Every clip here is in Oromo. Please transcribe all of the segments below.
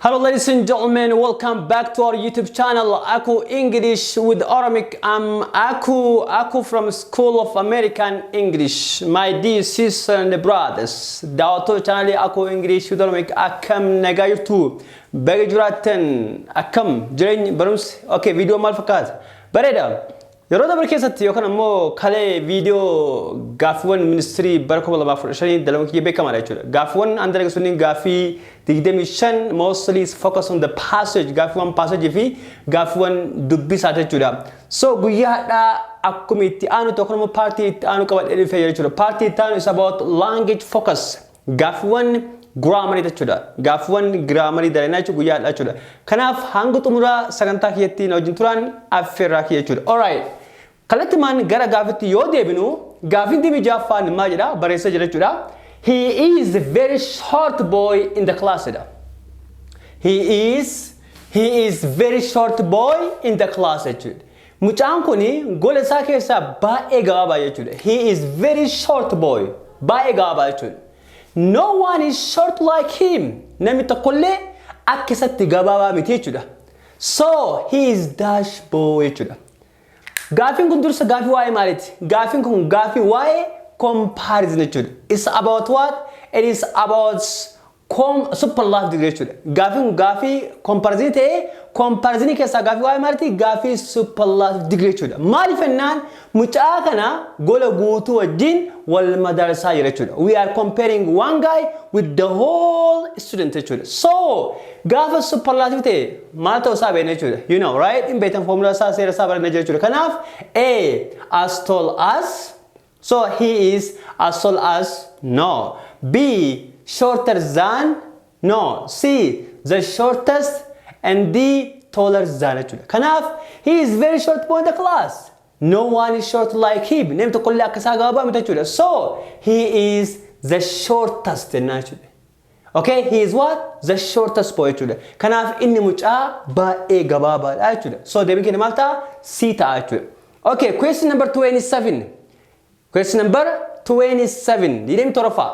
Hello ladies and gentlemen, welcome back to our YouTube channel Aku English with Oromic. I'm Aku from School of American English. My dear sisters and brothers, daawwattoota channel Aku English with Oromic akkam nagaa jirtu baga jiraattan akkam jireenya barumsi. Okay, video maal fakkaata? Bareeda. Yeroo dabar keessatti yookaan ammoo kalee viidiyoo gaaffiiwwan ministirii bara 2015 dalagu kiyya beekamaadha jechuudha. Gaaffiiwwan an dalaga sunniin gaaffii 25 mostly is focus on the passage, gaaffiiwwan passage fi gaaffiiwwan dubbisaa jechuudha. So guyyaa hadhaa akkuma itti aanu tokko ammoo partii itti aanu qabadhee dhufee jechuudha. Partii itti aanu is about language focus. Gaaffiiwwan grammar jechuudha. Gaaffiiwwan grammar dalanaa jechuudha guyyaa hadhaa jechuudha. Kanaaf hanga xumuraa sagantaa kiyyatti na wajjin turaan affeerraa kiyya jechuudha. Alright. Kalatti maan gara gaaffiitti yoo deebinu gaaffiin dibi jaaffaan maal jedha barreessa jira jechuudha. He is a very short boy in the class. He is very short boy in the class. Mucaan kuni gola isaa keessaa baay'ee gabaabaa jechuudha. He is very short boy. Baay'ee gabaabaa jechuudha. No one is short like him. Namni tokkollee akka isatti gabaabaa miti jechuudha. So he is dash boy jechuudha. Gaaffiin kun dursa gaaffii waa'ee maaliiti? Gaaffiin kun gaaffii waa'ee comparison jechuudha. It's about what? It is about superlative degree jechuudha. Gaaffiin kun gaaffii comparison ta'ee comparison keessaa gaaffii waa'ee maaliiti? Gaaffii superlative degree jechuudha. Maaliif ennaan mucaa kana gola guutuu wajjin wal madaalsaa jira jechuudha. We are comparing one guy with the whole student jechuudha. So gaafa superlative ta'e maal ta'uu isaa beekna jechuudha. You know, right? In beektan formula isaa seera isaa baranna jira jechuudha. Kanaaf A as tall as. So he is as tall as. No. B shorter than. No. C the shortest. And D taller than jechuudha. Kanaaf he is very short boy in the class. No one is short like him. Namni tokkollee akka isaa gabaabaa miti jechuudha. So he is the shortest jechuudha. Okay, he is what? The shortest boy jechuudha. Kanaaf inni mucaa baay'ee gabaabaadha jechuudha. So deebiin keenya maal ta'a? C ta'a jechuudha. Okay, question number 27. Question number 27. Hidheemni torbaffaa.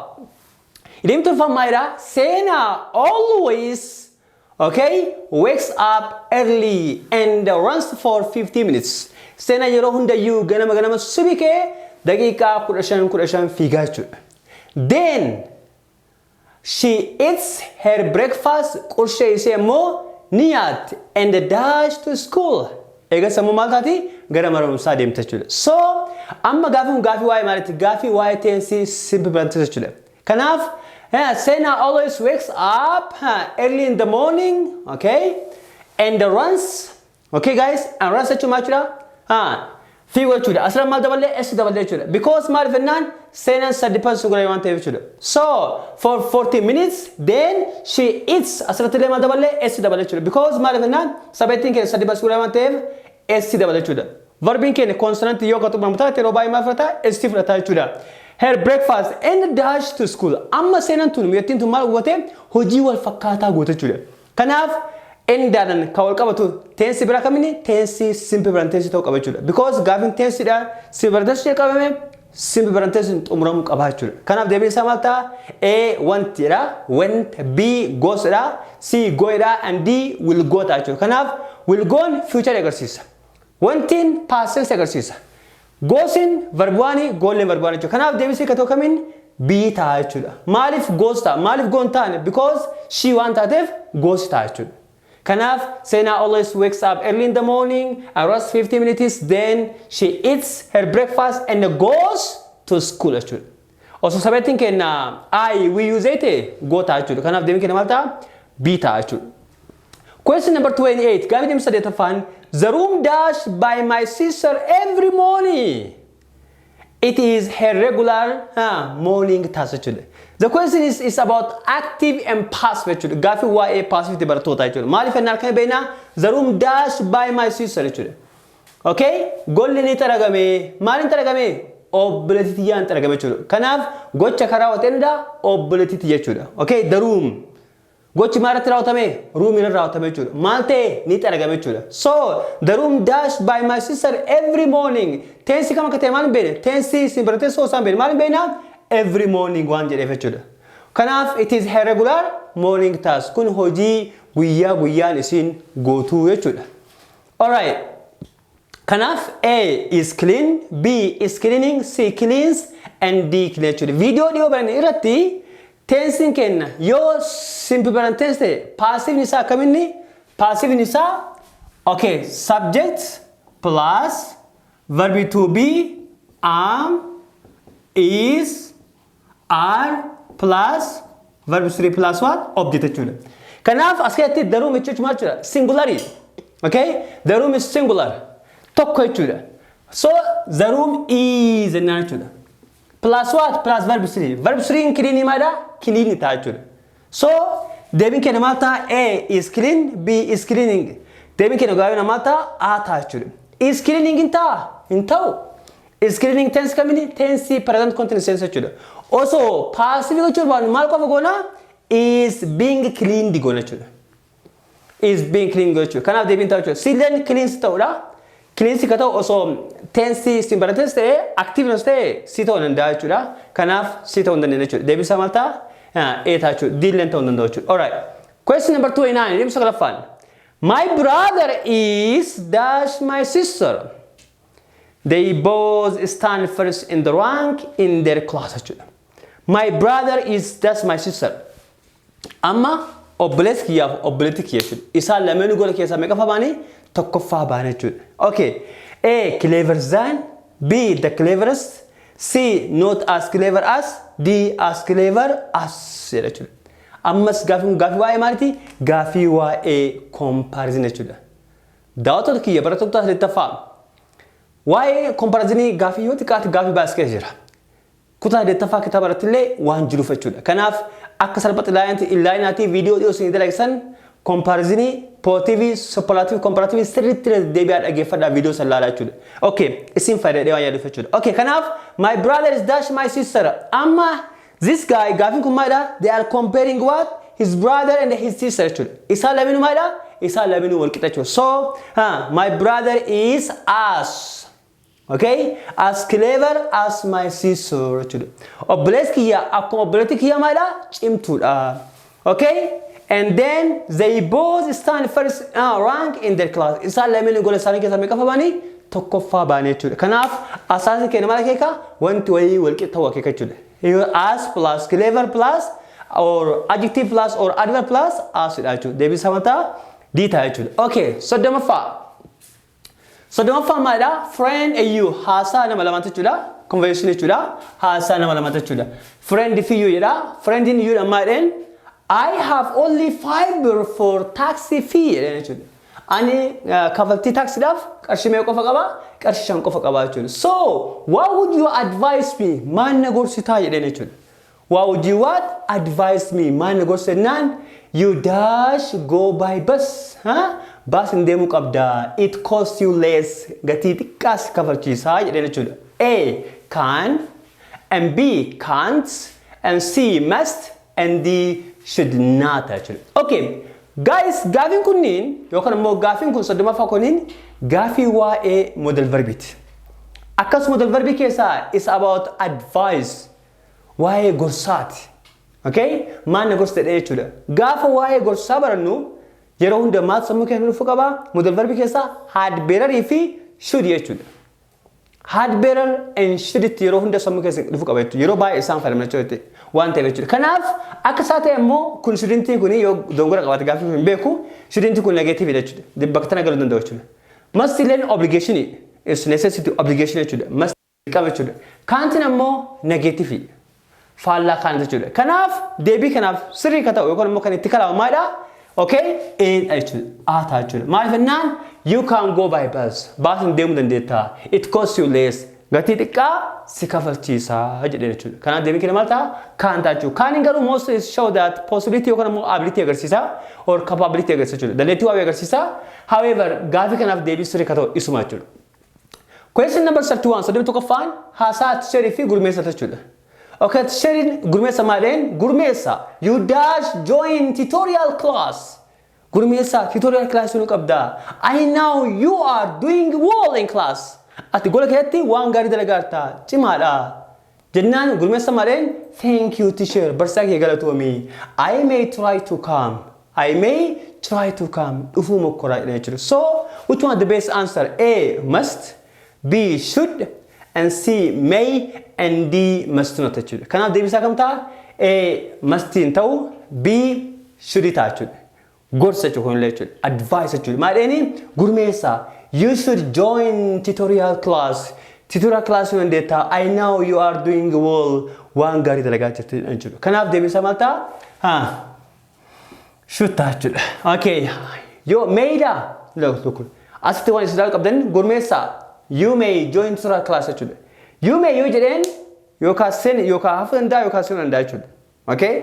Hidheemni torbaffaa maalidha? Seenaa always wakes up early and runs for 50 minutes. Seenaa yeroo hundayyuu ganama subii kee daqiiqaa 15 fiigaa jechuudha. Then she eats her breakfast, qurshee ishee immoo ni nyaatti and dash to school. Eegas immoo maal taati? Gara mana barumsaa deemte jechuudha. So amma gaaffii waa'ee maaliiti? Gaaffii waa'ee tensii simple present jechuudha. Kanaaf Sena always wakes up early in the morning, and runs, guys, and runs jechuun maal jechuudha? Fiiguu jechuudha. Asirra maal dabalee? S dabalee jechuudha. Because maaliif jennaan seenaan sadii passu gurra waan ta'eef jechuudha. So for 40 minutes, then she eats. Asirratti illee maal dabalee? S dabalee jechuudha. Because maaliif jennaan sabeettiin keenya sadii passu gurra waan ta'eef S dabalee jechuudha. Verbiin keenya consonant yoo qaxubamu taate yeroo baay'ee maal fudhata? S fudhata jechuudha. Her breakfast and dash to school. Amma seenaan tun miyattiin tun maal goote? Hojii wal fakkaataa goote jechuudha. Kanaaf endaanan ka wal qabatu tensi bira kamini? Tensi simple present tense ta'uu qaba jechuudha. Because gaaffiin tensidha simple present tense qabame simple present tense xumuramuu qaba jechuudha. Kanaaf deebiin isaa maal ta'a? A wantidha, went, B goesdha, C goedha, and D will go ta'a jechuudha. Kanaaf will goon future agarsiisa. Wantiin past tense agarsiisa. Gosin verbaani goolleen verbaani jechuudha. Kanaaf deebisee ka ta'u kamiin B ta'a jechuudha. Maaliif goos ta'a? Maaliif goon taane? Because she waan taateef goos ta'a jechuudha. Kanaaf Sena always wakes up early in the morning, runs 50 minutes, then she eats her breakfast and goes to school jechuudha. Osoo sabeettiin keenya I we use it go ta'a jechuudha. Kanaaf deebiin keenya maal ta'a? B ta'a jechuudha. Question number 28. Gaaffii deemsa saddeettaffaan. The room dashed by my sister every morning. It is her regular morning task jechuudha. The question is about active and passive jechuudha. Gaaffii waa'ee passive barattoota jechuudha. Maaliif ennaan kan beekna? The room dashed by my sister jechuudha. Golli ni xaragame. Maaliin xaragame? Obboleettiyyaan xaragame jechuudha. Kanaaf gocha karaa wateennudha obboleettitti jechuudha. The room. Gochi maaratti raawwatame? Room irra raawwatame jechuudha. Maal ta'e? Ni xaragame jechuudha. So the room dashed by my sister every morning. Tensi kam akka ta'e maal hin beekne? Tensi simple tense osoo hin beekne maal hin beekna? Every morning waan jedheef jechuudha. Kanaaf it is her regular morning task. Kun hojii guyyaa guyyaan isin gootuu jechuudha. Alright. Kanaaf A is clean, B is cleaning, C cleans, and D clean jechuudha. Viidiyoo dhiyoo baran irratti tensiin kenna yoo simple present tense ta'e passive isaa akkaminni? Passive isaa okay, subject plus verb to be is, are plus verb 3 plus what? Object jechuudha. Kanaaf as keessatti the room jechuun maal jechuudha? Singularity. Okay? The room is singular. Tokko jechuudha. So the room is jennaan jechuudha. Plus what? Plus verb 3. Verb 3 in clean maadha? Clean ta'a jechuudha. So deebiin keenya maal ta'a? A is clean, B is cleaning. Deebiin keenya gaafii maal ta'a? A ta'a jechuudha. Is cleaning hin ta'a? Hin ta'u. Is cleaning tense kamini? Tense present continuous tense jechuudha. Also passive jechuun maal qofa goona? Is being cleaned goona jechuudha. Is being cleaned goona jechuudha. Kanaaf deebiin ta'a jechuudha. Silleen cleans ta'uudha. Cleans ka ta'u osoo tense simple tense ta'e active ta'e si ta'uu danda'a jechuudha. Kanaaf si ta'uu hin dandeenye jechuudha. Deebiin isaa maal ta'a? A ta'a jechuudha. Dilleen ta'uu hin danda'u jechuudha. Alright. Question number 29. Deebiin isaa galaffaan. My brother is dash my sister. They both stand first in the rank in their class jechuudha. My brother is dash my sister. Amma obboleessi kiyyaaf obboleettii kiyya jechuudha. Isaan lameenuu gola keessaa meeqa baanii? Tokkoffaa baanii jechuudha. Okay. A clever than, B the cleverest, C not as clever as, D as clever as jechuudha. Ammas gaafii waa'ee maaliiti? Gaafii waa'ee comparison jechuudha. Daawwattoota kiyya barattoota asirratti waa'ee comparison gaafii yoo xiqqaate gaafii baay'ee jira. Kutaa deettafaa kitaaba irratti illee waan jiruuf jechuudha. Kanaaf akka salphatti ilaayinaati viidiyoo dhiyoo isin dalagsan comparison positive superlative comparative sirriitti deebi'aa dhageeffadhaa viidiyoo san ilaalaa jechuudha. Okay, isin fayyadamee waan yaaduuf jechuudha. Okay, kanaaf my brother is dash my sister. Amma this guy gaafiin kun maalidha? They are comparing what? His brother and his sister jechuudha. Isaan lameenuu maalidha? Isaan lameenuu wal qixa jechuudha. So, my brother is as okay, as clever as my sister jechuudha. Obboleessi kiyya akkuma obboleettii kiyya maalidha? Cimtuudha. Okay? And then they both stand first rank in their class. Isaan lameenuu gola isaanii keessaa meeqa baanii? Tokkoffaa baanii jechuudha. Kanaaf asaasni keenya maal akeeka? Wanti wayii wal qixa ta'uu akeeka jechuudha. As plus clever plus or adjective plus or adverb plus as jechuudha. Deebii isaa mataa D ta'a jechuudha. Okay, soddomaffaa. Soddomaffaa maalidha? Friend you haasaa nama lamaatti jechuudha. Conversation jechuudha. Haasaa nama lamaatti jechuudha. Friend fi you jedha. Friend in you dhammaadheen I have only $5 for taxi fee jechuudha. Ani kafaltii taksiidhaaf qarshii meeqa qofa qaba? Qarshii 5 qofa qaba jechuudha. So, what would you advise me? Maal na gorsitaa jedheen jechuudha. What would you advise me? Maal na gorsitan? You dash go by bus. Bus hin deemuu qabda. It costs you less. Gatii xiqqaas kafalchiisaa jedheen jechuudha. A can and B can't and C must and D should not jechuudha. Okay. Guys, gaafiin kunniin yookaan immoo gaafiin kun soddomaffaa kunniin gaafii waa'ee model verbiiti. Akkasuma model verbii keessaa is about advice. Waa'ee gorsaati. Okay? Maal na gorsa jechuudha. Gaafa waa'ee gorsaa barannu yeroo hunda maal sammuu keessa dhufu qaba? Model verbii keessaa had bearer fi should jechuudha. Had bearer and should yeroo hunda sammuu keessa dhufu qaba jechuudha. Yeroo baay'ee isaan fayyadaman jechuudha. Waan ta'eef jechuudha. Kanaaf akka isaa ta'e immoo kun shouldn't kun yoo dongora qabaate gaafii hin beeku shouldn't kun negative jechuudha. Bakka tana galuu danda'u jechuudha. Must illeen obligation is necessity obligation jechuudha. Must qaba jechuudha. Can't immoo negative. Faallaa kan jechuudha. Kanaaf deebii kanaaf sirrii ka ta'u yookaan immoo kan itti kalaamu maalidha? Okay? jechuudha. Ta'a jechuudha. Maaliif jennaan you can go by bus. Baasin deemuu dandeetta. It costs you less. Gatii xiqqaa si kafalchiisa jedhee jechuudha. Kanaaf deebii keenya maal ta'a? Kan ta'a jechuudha. Kan garuu mostly show that possibility yookaan immoo ability agarsiisa or capability agarsiisa jechuudha. Dandeettii waa'ee agarsiisa. However, gaafii kanaaf deebii sirrii ka ta'u isuma jechuudha. Question number 31. Saddeet tokkoffaan haasaa tisheerii fi gurmeessa jechuudha. Okay, tisheeriin gurmeessa maadheen gurmeessa. You dash join tutorial class. Gurmeessa tutorial class nu qabda. I know you are doing well in class. Ati gola keetti waan gaarii dalagarta. Cimaadha. Jennaan gurmeessa maadheen thank you teacher. Barsaa kee galatoomi. I may try to come. I may try to come. Dhufu mokkora jechuudha. So which one the best answer? A must, B should, and C may, and D must not jechuudha. Kanaaf deebisaa kam ta'a? A mustiin ta'u, B should ta'a jechuudha. Gorsa jechuudha. Advice jechuudha. Maadheeni gurmeessa. You should join tutorial class. Tutorial class when data. I know you are doing well. Waan gaarii dalagaa jirtu jechuudha. Kanaaf deebisaa maal ta'a? Should ta'a jechuudha. Okay. Yo mayda. Look. Asitti waan isin qabdan gurmeessa. You may join tutorial class jechuudha. You may yoo jedheen yookaan sen yookaan hafuu danda'a yookaan sen danda'a jechuudha. Okay?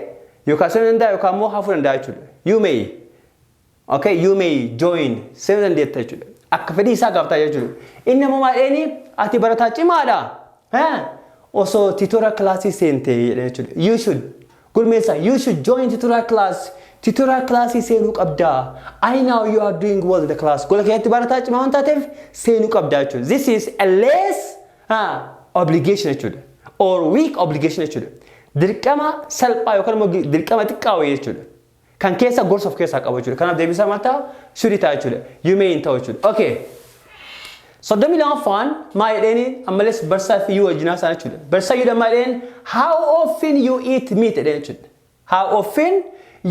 Yookaan sen danda'a yookaan immoo hafuu danda'a jechuudha. You may. Okay, you may join sen dandeetta jechuudha. Akka fedhii isaa gaaftaa jechuudha. Inni immoo maadheeni ati barataa cimaadha. Also tutorial class seente jechuudha. You should. Gurmeessa you should join tutorial class. Tutorial class seenuu qabda. I know you are doing well in the class. Gola keetti barataa cimaa waan taateef seenuu qabda jechuudha. This is a less obligation jechuudha. Or weak obligation jechuudha. Dirqama salphaa yookaan immoo dirqama xiqqaa wayii jechuudha. Kan keessa gorsa of keessaa qabu jechuudha. Kanaaf deebisaa maal ta'a? Should ta'a jechuudha. You may hin ta'u jechuudha. Okay. Soddoma lammaffaan maa jedheeni ammalees barsaa fi yoo wajjinaa isaa jechuudha. Barsaa yoo dhammaa jedheen how often you eat meat jedheen jechuudha. How often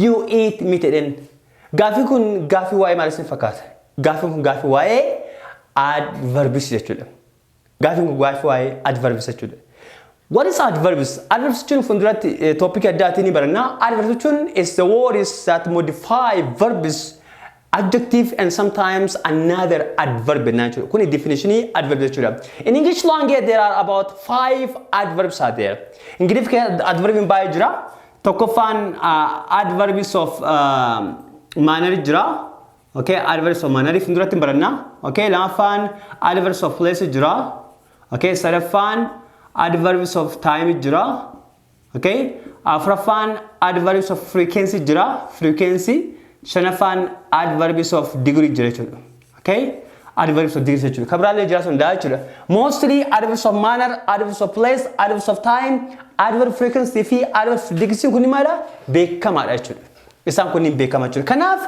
you eat meat jedheen. Gaafii kun gaafii waa'ee maal isin fakkaata? Gaafii kun gaafii waa'ee adverbs jechuudha. Gaafii kun gaafii waa'ee adverbs jechuudha. What is adverbs? Adverbs funduratti topic addaatini barana. Adverbs is the words that modify verbs, adjective, and sometimes another adverb. Kuni definition adverb. In English language, there are about 5 adverbs are there. Ingiliffaa adverb in baay'ee jira. Tokkoffaan adverbs of manner jira. Okay, adverbs of manner funduratti barana. Okay, lammaffaan adverbs of place jira. Okay, sadaffaan adverbs of time jira. Okay, afraffaan adverbs of frequency jira. Frequency. Shanaffaan adverbs of degree jira. Okay, adverbs of degree jira. Kabraalee jira sun daa jira. Mostly adverbs of manner, adverbs of place, adverbs of time, adverb frequency fi adverbs of degree kun maala beekamaadha jechuudha. Isaan kun beekama jechuudha. Kanaaf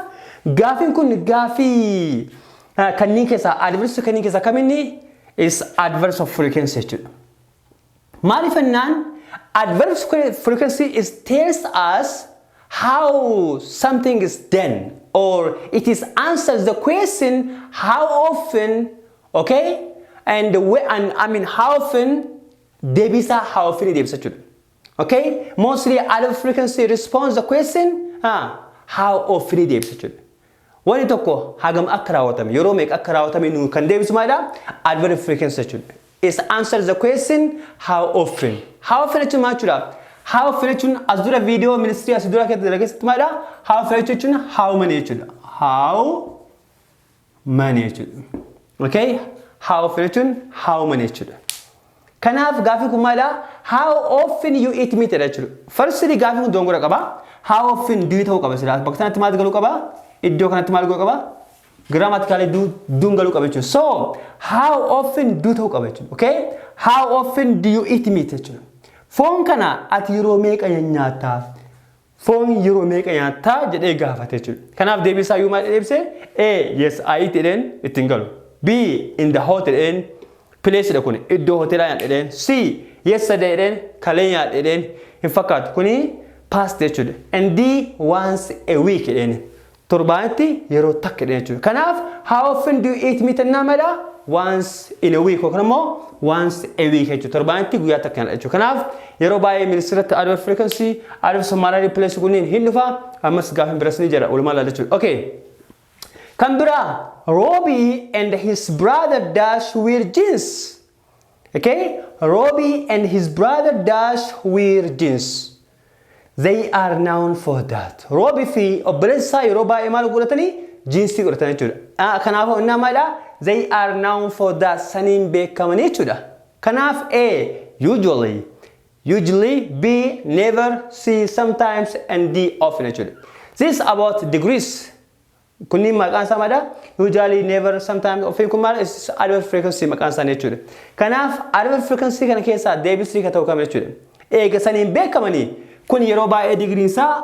gaafiin kun gaafii kanneen keessaa adverbs kanneen keessaa kaminni is adverbs of frequency jechuudha. Malifannaan adverbs frequency is tells us how something is done, or it is answers the question how often, okay, and I mean how often debisa how often debisa, okay. Mostly adverb frequency responds the question how often debisa. Wani tokko hagam akka raawwatame yeroo meeqa akka raawwatame nu kan deebisu maadha adverb frequency is answers the question how often. How often jechuun maal jechuudha? How often jechuun as dura video ministry as dura keessatti dalageessitu maadha? How often jechuun how many jechuudha. How many jechuudha. Okay? How often jechuun how many jechuudha. Kanaaf gaafii kun maadha? How often you eat meat jechuudha. Firstly gaafii kun dongora qaba. How often do you ta'uu qaba sila? Bakka sanatti maal galuu qaba? Iddoo kanatti maal galuu qaba? Grammatically do galu qaba jechuudha. So how often do ta'uu qaba jechuudha. Okay? How often do you eat meat jechuudha. Foon kana ati yeroo meeqa nyaata? Foon yeroo meeqa nyaata jedhee gaafate jechuudha. Kanaaf deebisaa yoo maal deebise? A yes I eat jedheen ittiin galu. B in the hotel jedheen place dha kuni iddoo hoteelaa nyaadha jedheen. C yesterday jedheen kalee nyaadha jedheen hin fakkaatu kuni past jechuudha. And D once a week jedheen. Torbaanitti yeroo takka jedheen jechuudha. Kanaaf how often do you eat meat namada? Once in a week yookaan immoo once a week jechuudha. Torbaanitti guyyaa takka jechuudha. Kanaaf yeroo baay'ee ministeerratti adverb frequency adverb manner place kunniin hin dhufa ammas gaafin biras ni jira walumaa laala jechuudha. Okay. Kan bira Robbie and his brother Dash wear jeans. Okay? Robbie and his brother Dash wear jeans. They are known for that. Robbie fi obboleessa yeroo baay'ee maal godhatanii jeansii godhatan jechuudha. Kanaaf inni maadha? They are known for that. Saniin beekamanii jechuudha. Kanaaf A usually, B never, C sometimes, and D often jechuudha. This is about degrees. Kunniin maqaan isaa maadha? Usually, never, sometimes, often kun maal is adverb frequency maqaan isaa jechuudha. Kanaaf adverb frequency kana keessaa deebisii ka ta'u kam jechuudha. Eega saniin beekamanii kun yeroo baay'ee digriin isaa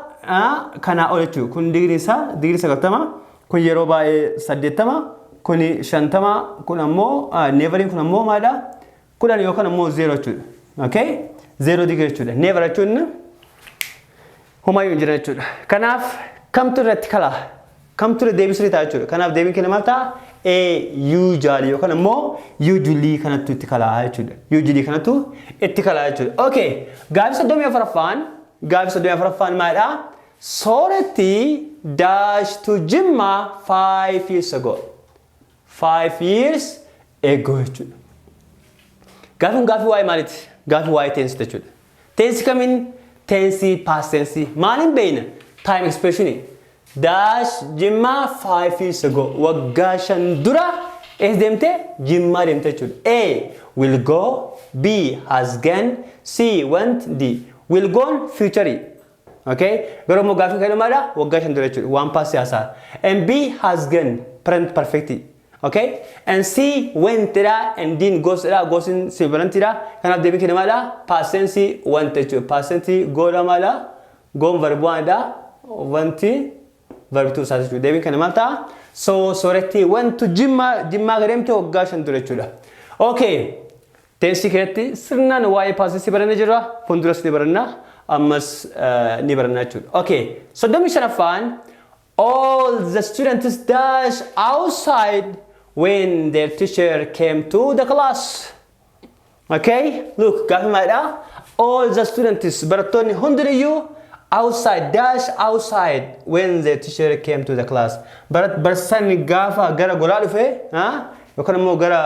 kana ol jechuudha. Kun digirii 90, kun yeroo baay'ee 80, kun 50, kun ammoo neeveriin kun ammoo maadha? Kudhan yookaan ammoo 0 jechuudha. Okay? 0 digirii jechuudha. Neever jechuun homaayuu hin jiran jechuudha. Kanaaf kamtu irratti kala? Kamtu deebisuu ta'a jechuudha. Kanaaf deebiin kenna maal ta'a? Usually yookaan ammoo usually kanattu itti kala jechuudha. Usually kanattu itti kala jechuudha. Okay. Gaaffii 34ffaan maadha? Sooretti dash to Jimma 5 years ago. 5 years ago jechuudha. Gaaffii waa'ee maaliiti? Gaaffii waa'ee tensi jechuudha. Tensi kamiin? Tensi past tensi. Maaliin beekna? Time expression. Dash Jimma 5 years ago. Waggaa 5 dura ees deemte? Jimma deemte jechuudha. A. Will go. B. Has gone. C. Went. D. Will go future. Okay? Garuu immoo gaaffii kan maadha? Waggaa 5 dura jechuudha. One past siyaasaa. And B. Has gone. Present perfect. Okay? And C. Went and D. Goes in silverant. Kanaaf deebiin kenna maadha? Past tense went jechuudha. Past tense go dha maadha? Go verb 1 dha. Went verb 2 isaati jechuudha. Deebiin kenna maal ta'a? So sooretti went to Jimma gadeemte waggaa 5 dura jechuudha. Okay. Tensi keessatti sirnaan waa'ee past tense baranne jirra. Fuulduras ni baranna. Ammas ni baranna jechuudha. Okay. 35ffaan all the students dash outside when their teacher came to the class. Okay? Look, gaaffii maadha? All the students barattoonni hundinuu outside dash outside when the teacher came to the class. Barsiisaan gaafa gara golaa dhufe, yookaan immoo gara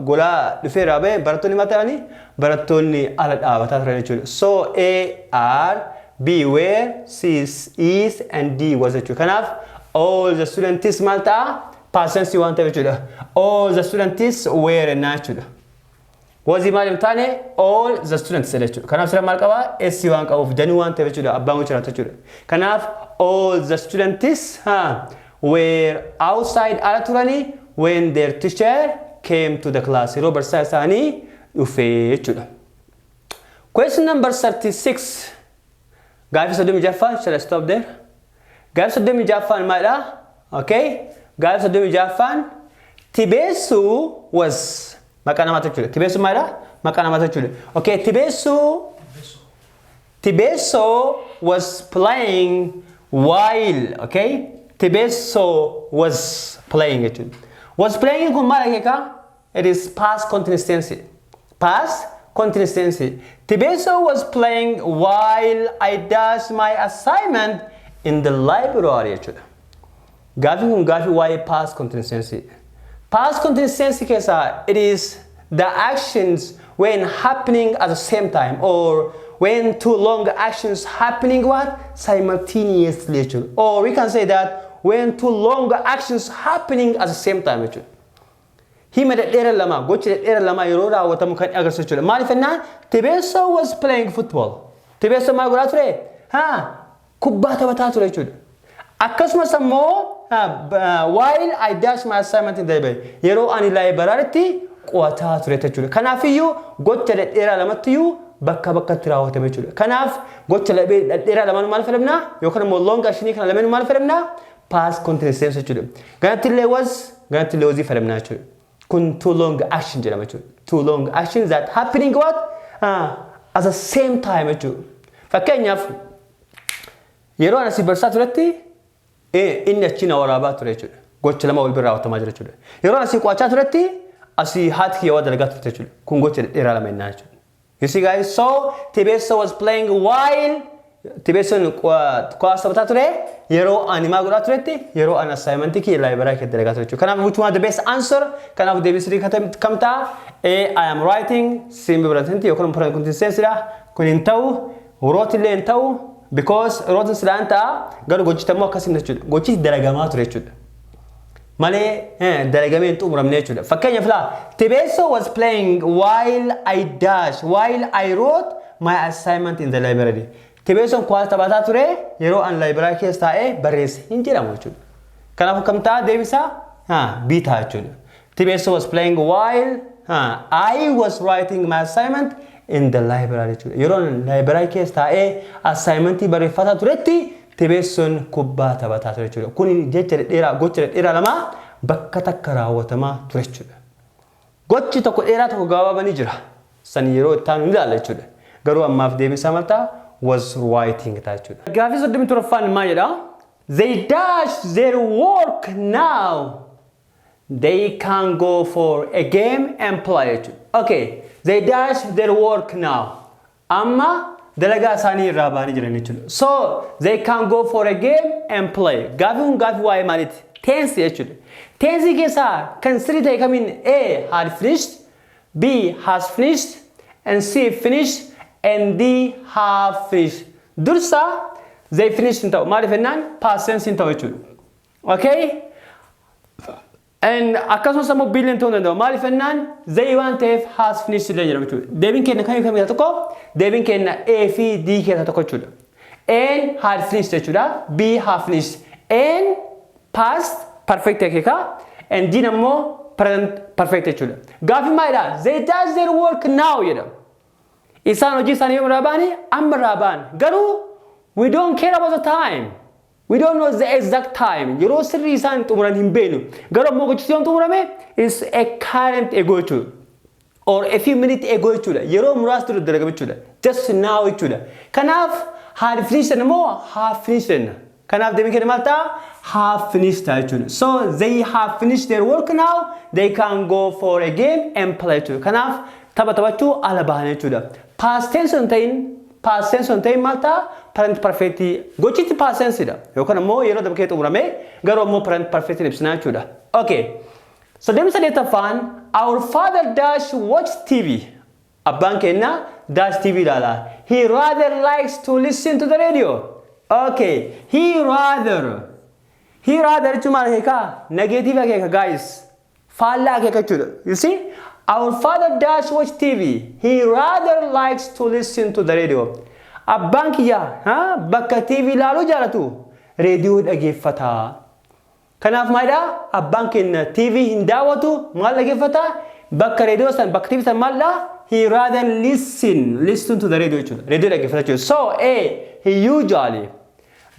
golaa dhufe raabee barattoonni maal ta'ani? Barattoonni ala dhaabataa turan jechuudha. So A are, B were, C is and D was jechuudha. Kanaaf all the students maal ta'a? Past tense waan ta'eef jechuudha. All the students were jechuudha. Was maal hin taane? All the students jechuudha. Kanaaf sira maal qaba? S waan qabuuf danuu waan ta'eef jechuudha. Abbaan gocha jechuudha. Kanaaf all the students were outside ala turani when their teacher came to the class. Yeroo barsiisaa isaanii dhufe jechuudha. Question number 36. Gaaffii 36ffaan, shall I stop there? Gaaffii 36ffaan maadha? Okay? Gaaffii 36ffaan Tibeessu was maqaa namaa jechuudha. Tibeessu maadha? Maqaa namaa jechuudha. Okay, Tibeessu was playing while, okay? Tibeessu was playing jechuudha. Was playing kun maal akeeka? It is past continuous tense. Past continuous tense. Tibeessu was playing while I dashed my assignment in the library jechuudha. Gaaffii kun gaaffii waa'ee past continuous tense. Past continuous tense keessa it is the actions when happening at the same time or when two long actions happening what? Simultaneously. Or we can say that when two long actions happening at the same time. Hima dhedheera lama, gochi dhedheera lama yeroo raawwatamu kan agarsiisu jechuudha. Maaliif jennaan? Tibeessu was playing football. Tibeessu maal godhaa ture? Kubbaa taphataa ture jechuudha. Akkasumas ammoo while I dash my assignment in the library. Yeroo ani librarytti qo'ataa ture jechuudha. Kanaafiyyuu gocha dhedheeraa lamattiyyuu bakka bakkatti raawwatame jechuudha. Kanaaf gocha dhedheeraa lamaan maal fayyadamna? Yookaan immoo long actionii kana lameen maal fayyadamna? Past continuous tense jechuudha. Ganattillee was fayyadamna jechuudha. Kun too long action jedhama jechuudha. Too long actions that happening what? At the same time jechuudha. Fakkeenyaaf yeroo ani si barsaa turetti inni achi na waraabaa ture jechuudha. Gocha lama wal bira raawwatamaa jira jechuudha. Yeroo ani si qo'achaa turetti asii haati kiyya waa dalagaa turte jechuudha. Kun gocha dhedheeraa lama innaa jechuudha. You see guys, so Tibeessu was playing while Tibeessuun kuwaasa taphataa ture yeroo ani maa godhaa turetti yeroo ani assignment kiyya library keessatti dalagaa ture jechuudha. Kanaaf which one the best answer? Kanaaf deebisrii kam ta'a? A. I am writing simple present yookaan present continuous tense dha. Kun hin ta'u, wrote illee hin ta'u because wrote sidhaan ta'a garuu gochitammoo akkasiin jechuudha. Gochi dalagamaa ture jechuudha. Malee dalagamee hin xumuramne jechuudha. Fakkeenyaaf laa Tibeessu was playing while I wrote my assignment in the library. Tibeessuun kuwaasa taphataa ture yeroo an library keessa taa'ee barreesse hin jedhamu jechuudha. Kanaafuu kam ta'a deebisaa? B ta'a jechuudha. Tibeessu was playing while I was writing my assignment in the library jechuudha. Yeroo library keessa taa'ee assignmentii barreeffataa turetti teessoon kubbaa taphataa ture jechuudha. Kun jecha dheeraa gocha dheeraa lama bakka takka raawwatamaa ture jechuudha. Gochi tokko dheeraa tokko gabaabaa ni jira. San yeroo itti aanu ni ilaalla jechuudha. Garuu ammaaf deebisaa maltaa was writing ta'a jechuudha. Gaafii 37ffaan maal jedha? They dash their work now. They can go for a game and play it. Okay, they dash their work now. Amma dalagaa isaanii irraa ba'anii jiran jechuudha. So they can go for a game and play. Gaafiin gaafii waa'ee maaliiti? Tense jechuudha. Tense keessaa kan sirrii ta'e kamiin A had finished, B has finished, and C finished, and D have finished. Dursa they finished in ta'u. Maaliif jennaan past tense in ta'u jechuudha. Okay? And akkasumas immoo billion ta'uu danda'u. Maaliif jennaan they waan ta'eef has finished illee jedhama jechuudha. Deebiin keenya kamii kamii tokko? Deebiin keenya A fi D keessa tokko jechuudha. N had finished jechuudha. B have finished. N past perfect keeka. And D ammoo present perfect jechuudha. Gaafii maalidha? They dash their work now jedhama. Isaan hojii isaanii yoo irraa ba'anii amma irraa ba'an. Garuu we don't care about the time. We don't know the exact time. Yeroo sirrii isaan xumuran hin beeknu. Garuu ammoo gochisiyoon xumurame is a current ago jechuudha. Or a few minutes ago jechuudha. Yeroo muraasa ture dalagame jechuudha. Just now jechuudha. Kanaaf had finished ammoo have finished jenna. Kanaaf deebiin keenya maal ta'a? Have finished jechuudha. So they have finished their work now. They can go for a game and play jechuudha. Kanaaf tapha taphachuu ala bahan jechuudha. Past tense on ta'in maal ta'a? Present perfect gochiti past tense dha. Yookaan ammoo yeroo dabakee xumurame garuu ammoo present perfect ibsinaa jechuudha. Okay. So deemsa Afaan our father dash watch TV. Abbaan keenya dash TV ilaala. He rather likes to listen to the radio. Okay. He rather jechuun maal akeeka? Negative akeeka guys. Faallaa akeeka jechuudha. You see? Our father dash watch TV. He rather likes to listen to the radio. Abbaan kiyya bakka TV ilaaluu jaalatu reediyoo dhageeffata. Kanaaf maalidha? Abbaan keenya TV hin daawwatu maal dhageeffata? Bakka reediyoo san bakka TV san maalidha? He rather listen to the radio jechuudha. Reediyoo dhageeffata jechuudha. So A he usually,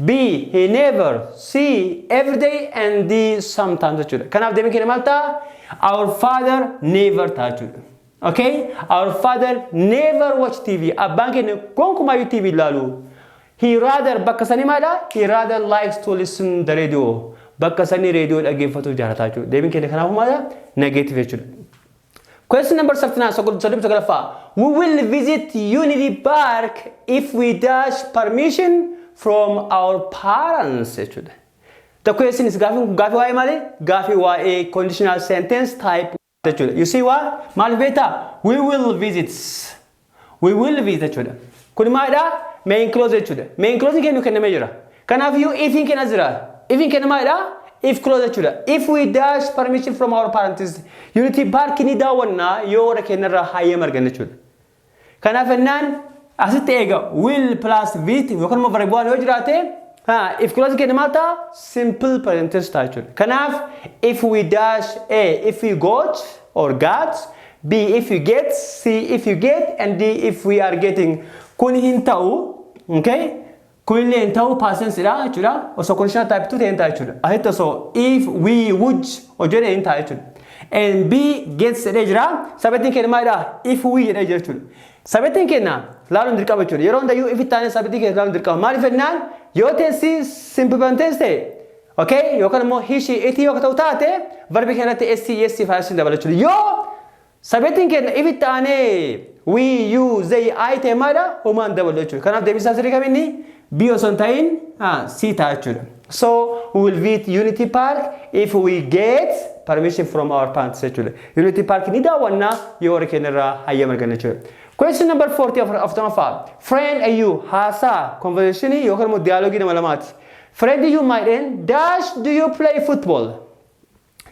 B he never, C every day, and D sometimes jechuudha. Kanaaf deebiin keenya maal ta'a? Our father never ta'a jechuudha. Okay? Our father never watch TV. Abbaan keenya gonkumayyuu TV ilaalu. He rather bakka sanii maalidha? He rather likes to listen to the radio. Bakka sanii reediyoo dhageeffatu jaalataa jechuudha. Deebiin keenya kanaafuu maalidha? Negative jechuudha. Question number 39. We will visit Unity Park if we dash permission from our parents jechuudha. The question is gaafii waa'ee maali? Gaafii waa'ee conditional sentence type. You see what? Malveta, we will visit jechuudha. Kun maalidha? Main clause jechuudha. Main clause kennu kennamee jira. Kanaaf iyyuu if hin kenna jira. If hin kenna maalidha? If clause jechuudha. If we dash permission from our parents, Unity Park ni daawwanna yoo warra keenyarraa hayyama arganna jechuudha. Kanaaf ennaan asitti eega will plus visit yookaan immoo verb waan yoo jiraate if clause kenna maal ta'a? Simple present tense ta'a jechuudha. Kanaaf if we dash A if we got or got, B if you get, C if you get, and D if we are getting. Kun hin ta'u, okay? Kun illee hin ta'u past tense dha jechuudha. Osoo conditional type 2 ta'e hin ta'a jechuudha. Asitti osoo if we would hojjete hin ta'a jechuudha. And B gets jedhee jira. Sabbatiin kenna maalidha? If we jedhee jira jechuudha. Sabbatiin kenna laaluun dirqama jechuudha. Yeroo hundayyuu if itti aanee sabbatiin kenna laaluun dirqama. Maaliif jennaan yoo tensi simple present tense ta'e, okay? Yookaan immoo he she it yoo ta'u taate verbi kanatti s yes faayisiin dabala jechuudha. Yoo sabbatiin kenna if itti aanee we you they I ta'e maalidha? Homaan dabala jechuudha. Kanaaf deebisaa sirrii kamiinni B osoo hin ta'in C ta'a jechuudha. So we will visit Unity Park if we get permission from our parents jechuudha. Unity Park ni daawwanna yoo warra keenyarraa hayyama arganna jechuudha. Question number 40 of Afaan. Friend you haasaa conversation yookaan immoo dialogue nama lamaati. Friend you my end dash do you play football?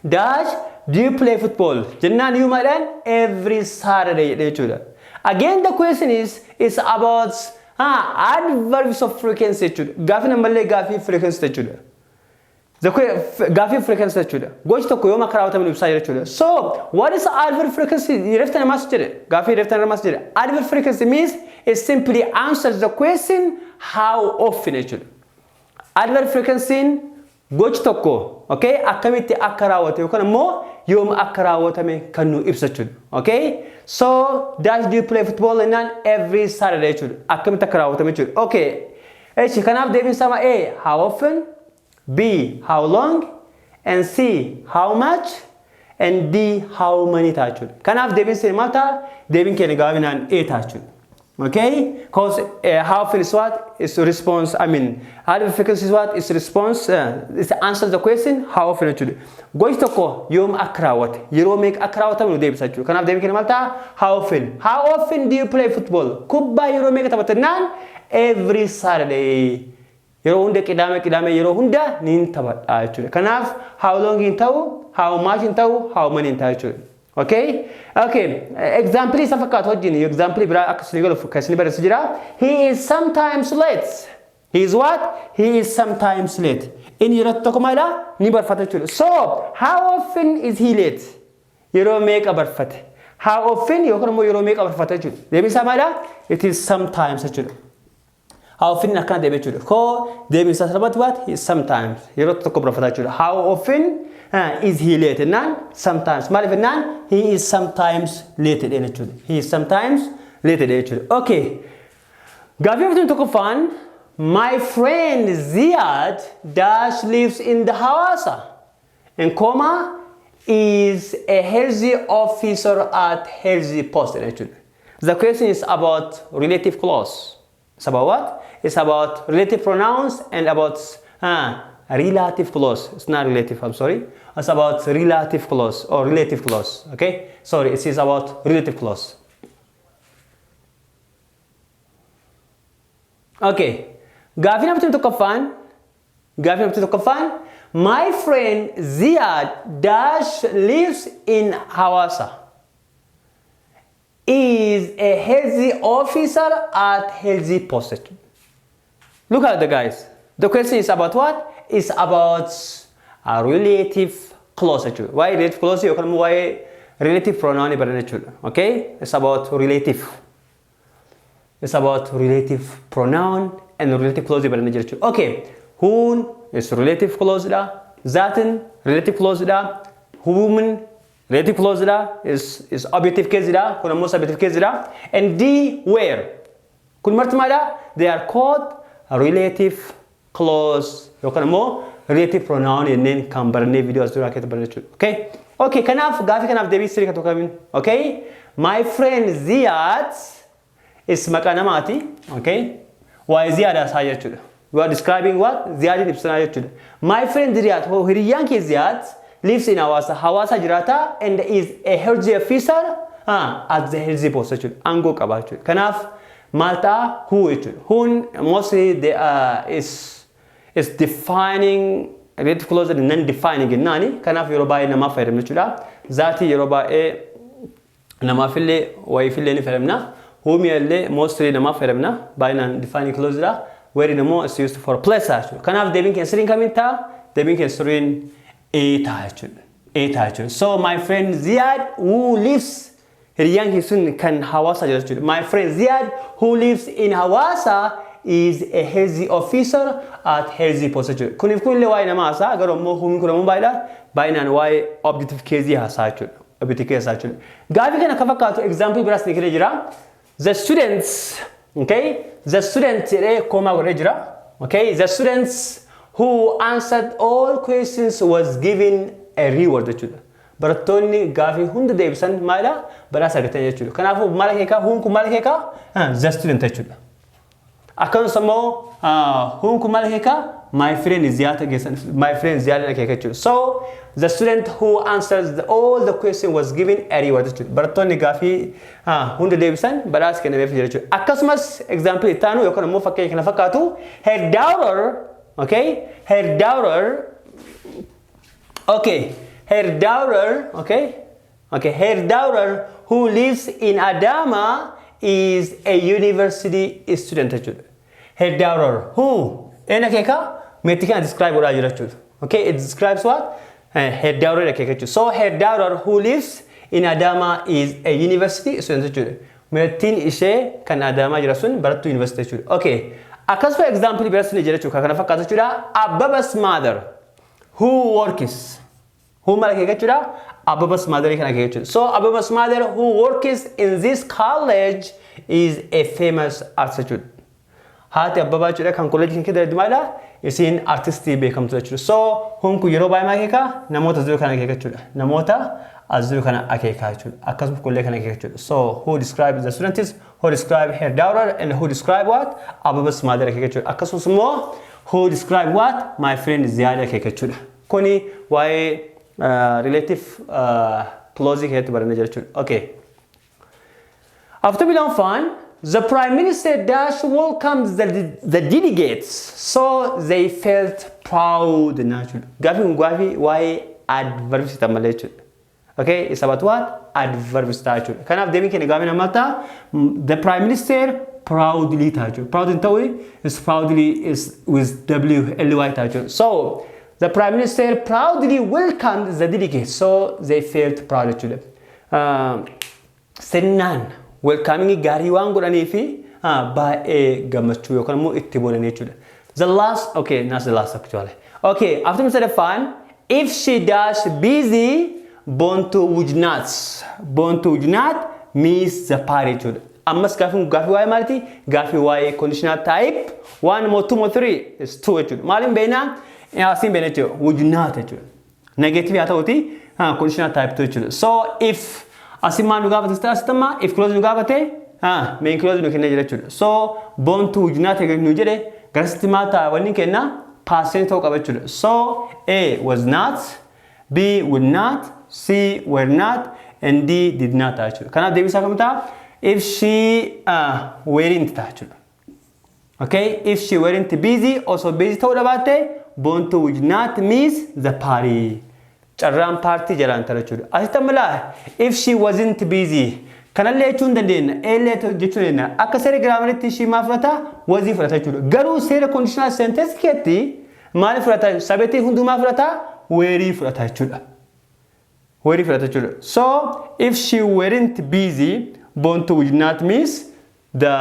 Dash do you play football? Jennaan you my end every Saturday jechuudha. Again the question is about adverbs of frequency jechuudha. Gaafii namallee gaafii frequency jechuudha. Gaafii frequency jechuudha. Gochi tokko yooma karaa wata ibsaa jira jechuudha. So what is adverb frequency? Reefta namaas jedhe. Gaafii reefta namaas jedhe. Adverb frequency means it simply answers the question how often jechuudha. Adverb frequency gochi tokko, okay? Akkamitti akka raawwate yookaan immoo yoom akka raawwatame kan nu ibsa jechuudha. Okay? So, dash do you play football and every Saturday jechuudha. Akkamitti akka raawwatame jechuudha. Okay. Echi kanaaf deebiin sama A, how often, B, how long, and C, how much, and D, how many ta'a jechuudha. Kanaaf deebiin sin maal ta'a? Deebiin keenya gaabinaan A ta'a jechuudha. Okay? Because how often is what? Is response, I mean, how the frequency is what? Is response, is answer the question, how often actually. Gochi tokko yoom akka raawwate, yeroo meeqa akka raawwatame nu deebisa jechuudha. Kanaaf deebiin keenya maal ta'a? How often? How often do you play football? Kubbaa yeroo meeqa taphatannaan? Every Saturday. Yeroo hunda qidaame yeroo hunda niin taphadha jechuudha. Kanaaf how long hin ta'u, how much hin ta'u, how many hin ta'u jechuudha. Okay? Okay. Example is fakkaatu wajjin. Example biraa akka isin galuuf kan isin barreessu jira. He is sometimes late. He is what? He is sometimes late. Inni yeroo tokko maala ni barfata jechuudha. So, how often is he late? Yeroo meeqa barfate? How often yookaan immoo yeroo meeqa barfata jechuudha. Deebiin isaa maala? It is sometimes jechuudha. How often akkana deebiin jechuudha. Koo deebiin isaa salphatu what? He is sometimes. Yeroo tokko barfata jechuudha. How often is he late? Naan sometimes. Maaliif naan he is sometimes late jedhee jechuudha. He is sometimes late jedhee jechuudha. Okay. Gaaffii afurtamii tokkoffaan my friend Ziad dash lives in the Hawassa and comma is a healthy officer at healthy post jedhee jechuudha. The question is about relative clause. It's about what? It's about relative pronouns and about relative clause. It's not relative, I'm sorry. It's about relative clause or relative clause. Okay? Sorry, it is about relative clause. Okay. Gaaffii namatti tokkoffaan my friend Ziad dash lives in Hawassa. Is a healthy officer at healthy post. Look at the guys. The question is about what? It's about a relative clause. Why relative clause? You can why relative pronoun. Okay? It's about relative. It's about relative pronoun and relative clause. Okay. Whom is relative clause. Zaten relative clause. Whom relative clause is objective case. Kuna most objective case. And D where? Kun martimada they are called relative clause. Yookaan immoo relative pronoun yenneen kan barannee video as duraa keessatti barannee jechuudha. Okay? Okay, kanaaf gaaffii kanaaf deebii sirrii kan tokko okay? My friend Ziad is maqaa namaati. Okay? Waa'ee Ziyaad haasaa jechuudha. We are describing what? Ziyaadin ibsanaa jechuudha. My friend Ziyaad, hiriyyaan kee Ziyaad lives in Hawassa. Hawassa jiraata and is a healthy officer at the healthy post jechuudha. Aangoo qaba jechuudha. Kanaaf Malta who jechuudha. Who mostly is defining relative clause and non-defining jennaani. Kanaaf yeroo baay'ee namaaf fayyadamna jechuudha. Zaati yeroo baay'ee namaaf illee wayiif illee ni fayyadamna. Whom illee mostly namaaf fayyadamna. Baay'inaan defining clause dha. Where the more is used for place jechuudha. Kanaaf deebiin keenya sirriin kamiin ta'a? Deebiin keenya sirriin A ta'a jechuudha. A ta'a jechuudha. So my friend Ziad who lives hiriyyaan kee sun kan Hawassa jira jechuudha. My friend Ziad who lives in Hawassa is a healthy officer at healthy post jechuudha. Kuniif kun illee waa'ee namaa haasaa garuu immoo huumiin kun ammoo baay'inaan waa'ee objective case haasaa jechuudha. Objective case haasaa jechuudha. Gaaffii kana akka fakkaatu example biraas ni kennee jira. The students, okay? The students jedhee koomaa godhee jira. Okay? The students who answered all questions was given a reward jechuudha. Barattoonni gaaffii hunda deebisan maala badhaasa argatan jechuudha. Kanaafuu maal keekaa huun kun maal keekaa the student jechuudha. Akkasumas immoo huun kun maal keekaa my friend Ziyaad geessan my friend Ziyaad keekaa jechuudha. So the student who answers all the question was given a reward jechuudha. Barattoonni gaaffii hunda deebisan badhaasa kennameef jira jechuudha. Akkasumas example itaanu yookaan immoo fakkeenya kana fakkaatu her daughter, okay? Her daughter, okay? Her daughter, okay? Okay, her daughter who lives in Adama is a university student. Her daughter who? Ena keka? Meti can describe what I just. Okay, it describes what? Her daughter. So her daughter who lives in Adama is a university student. Metin ishe kan Adama jirasun baratu university. Okay. Akkas for example birasni jira chuka kana fakkaata jechuudha. Abbaba's mother who works. Who mala kee jechuudha. Abbaba's mother kana kee jechuudha. So Abbaba's mother who works in this college is a famous artist. Haati Abbabaa jechuudha kan college kan keessa maala isin artistii beekamtu jechuudha. So hun ku yeroo baay'ee maakeka namoota zero kana kee jechuudha. Namoota azuru kana akeeka jechuudha. Akkasuma kollee kana kee jechuudha. So who describes the student is who describe her daughter and who describe what Abbaba's mother kee jechuudha. Akkasuma immoo who describe what my friend Ziyaada kee jechuudha. Kuni waa'ee relative clause keetti baranne jechuudha. Okay. After being fun, the Prime Minister dash welcomes the delegates, so they felt proud naturally. Gafi why adverbs tamalechu. Okay, it's about what? Adverbs tachu. Kanaf demi kene gafi namata the Prime Minister proudly tachu. Proud in tawi is proudly is with WLY tachu. So the Prime Minister proudly welcomed the delegates, so they felt proud actually. Sennan welcoming gari wan godhanii fi baay'ee gammachuu yookaan immoo itti boonanii jechuudha. The last, okay, not the last actually. Okay, after Mr. Afaan, if she dash busy, born to would not means the party jechuudha. Ammas gaafi waa'ee maaliti? Gaafi waa'ee conditional type 1 more 2 more 3 is 2 jechuudha. Maaliin beeknaa? Asiin beekna jechuudha. Would not jechuudha. Negative haa ta'uti conditional type 2 jechuudha. So if Asima nugavate stastama if close nugavate main close nukenne jira jechuudha. So born to ujinate nu jire garastimata wani kenna past ta'uu qaba jechuudha. So A was not, B would not, C were not, and D did not jechuudha. Kanaaf deebisa kamta if she weren't jechuudha. Okay, if she weren't busy also busy ta'uu dhabaate born to would not means the party. Charran party jalan tarachuudha. Asitamala if she wasn't busy kanalle jechuun dandeenya elle jechuun akka seera grammaritti she maaf fudhata wasii fudhata jechuudha. Garuu seera conditional sentence keetti maal fudhata sabati hundumaa fudhata were fudhata jechuudha. Were fudhata jechuudha. So if she weren't busy born to would not miss the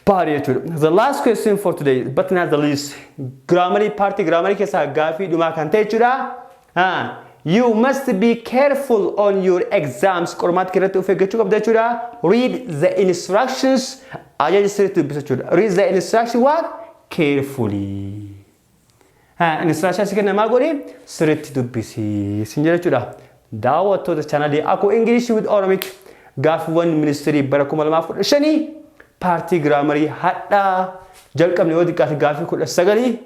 party jechuudha. The last question for today but not the least grammar party grammar keessa gaafii dhumaa kan ta'e jechuudha. You must be careful on your exams. Qormaat keerratti of eeggachuu qabda jechuudha. Read the instructions. Ajaja sirriitti dubbisa jechuudha. Read the instruction what? Carefully. Instructions kenna maal godhi? Sirriitti dubbisi. Sin jedha jechuudha. Daawwattoota chaanalii Aku English with Oromic gaaffiiwwan ministeerii bara 2015 paartii giraamarii hadhaa jalqabne yoo xiqqaate gaaffii 19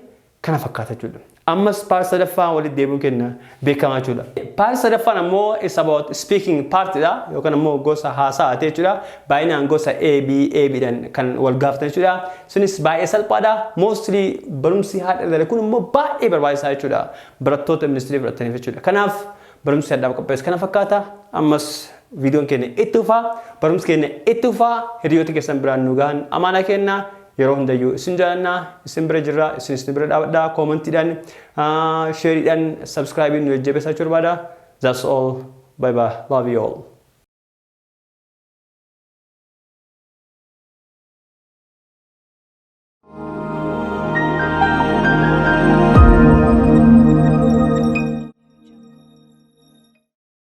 kana fakkaata jechuudha. Ammas part sadaffaan walitti deebiin kenna beekamaa jechuudha. Part sadaffaan ammoo is about speaking part dha yookaan ammoo gosa haasaa ta'e jechuudha. Baay'inaan gosa AB dhaan kan wal gaafatan jechuudha. Sunis baay'ee salphaadha. Mostly barumsi haadha kun immoo baay'ee barbaachisaa jechuudha. Barattoota ministeerii fudhataniif jechuudha. Kanaaf barumsi adda qophees kana fakkaata. Ammas viidiyoon keenya itti fufaa. Barumsi keenya itti fufaa. Hiriyoota keessan biraan nu gahan amaana kenna. Yeroo hundayyuu isin jaalannaa isin bira jirra isin bira dhaabadhaa koomentiidhaan shareidhaan subscribe nu jajjabeessaa barbaada. That's all. Bye bye. Love you all.